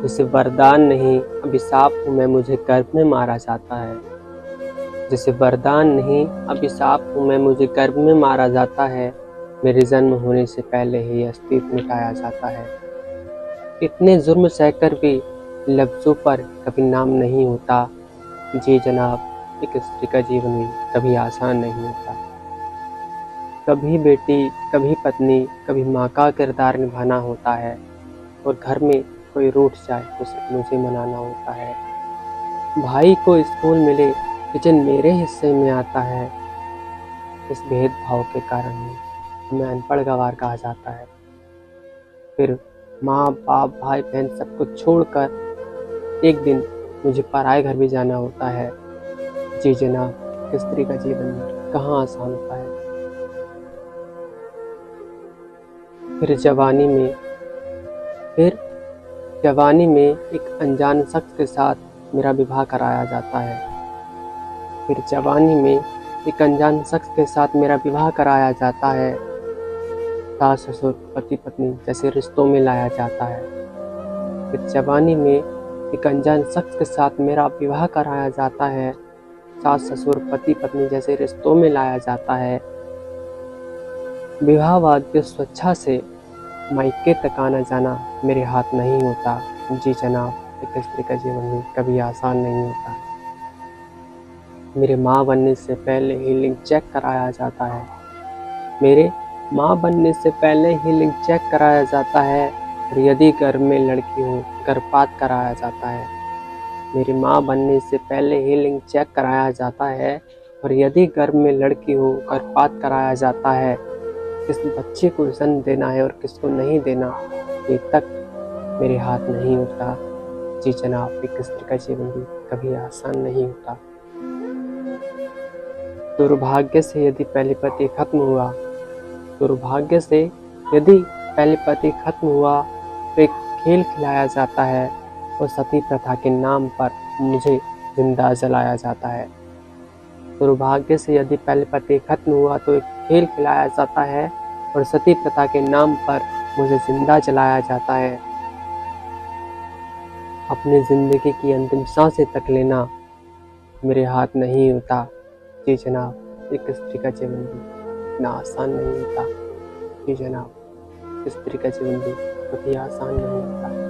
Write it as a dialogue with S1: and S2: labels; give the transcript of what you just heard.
S1: जैसे वरदान नहीं अभिशाप हूँ मैं, मुझे गर्भ में मारा जाता है। जैसे वरदान नहीं अभिशाप हूँ मैं, मुझे गर्भ में मारा जाता है। मेरे जन्म होने से पहले ही अस्तित्व मिटाया जाता है। इतने जुर्म सहकर भी लफ्ज़ों पर कभी नाम नहीं होता। जी जनाब, एक स्त्री का जीवन भी कभी आसान नहीं होता। कभी बेटी, कभी पत्नी, कभी माँ का किरदार निभाना होता है, और घर में कोई रूठ जाए तो सिर्फ मुझे मनाना होता है। भाई को स्कूल मिले लेकिन मेरे हिस्से में आता है। इस भेदभाव के कारण ही हमें अनपढ़ गँवार कहा जाता है। फिर माँ बाप भाई बहन सब कुछ छोड़कर एक दिन मुझे पराए घर भी जाना होता है। जी जनाब, एक स्त्री का जीवन कहाँ आसान होता है। फिर फिर जवानी में एक अनजान शख्स के साथ मेरा विवाह कराया जाता है। फिर जवानी में एक अनजान शख्स के साथ मेरा विवाह कराया जाता है। सास ससुर पति पत्नी जैसे रिश्तों में लाया जाता है। फिर जवानी में एक अनजान शख्स के साथ मेरा विवाह कराया जाता है। सास ससुर पति पत्नी जैसे रिश्तों में लाया जाता है। विवाहवाद की स्वेच्छा से मायके तक आना जाना मेरे हाथ नहीं होता। जी जनाब, एक स्त्री का जीवन भी कभी आसान नहीं होता। मेरे माँ बनने से पहले ही लिंग चेक कराया जाता है। मेरे माँ बनने से पहले ही लिंग चेक कराया जाता है, और यदि गर्भ में लड़की हो गर्भपात कराया जाता है। मेरी माँ बनने से पहले ही लिंग चेक कराया जाता है, और यदि गर्भ में लड़की हो गर्भपात कराया जाता है। किस बच्चे को जन्म देना है और किसको नहीं देना, ये तक मेरे हाथ नहीं होता। जी जनाब, एक स्त्री का जीवन भी कभी आसान नहीं होता। दुर्भाग्य से यदि पहले पति खत्म हुआ दुर्भाग्य से यदि पहले पति खत्म हुआ तो एक खेल खिलाया जाता है, और सती प्रथा के नाम पर मुझे जिंदा जलाया जाता है। दुर्भाग्य से यदि पहले पति खत्म हुआ तो एक खेल खिलाया जाता है, और सती प्रथा के नाम पर मुझे जिंदा जलाया जाता है। अपनी जिंदगी की अंतिम सांसें तक लेना मेरे हाथ नहीं होता। जी जनाब, एक स्त्री का जीवन भी इतना आसान नहीं होता। जी जनाब, स्त्री का जीवन भी कभी आसान नहीं होता।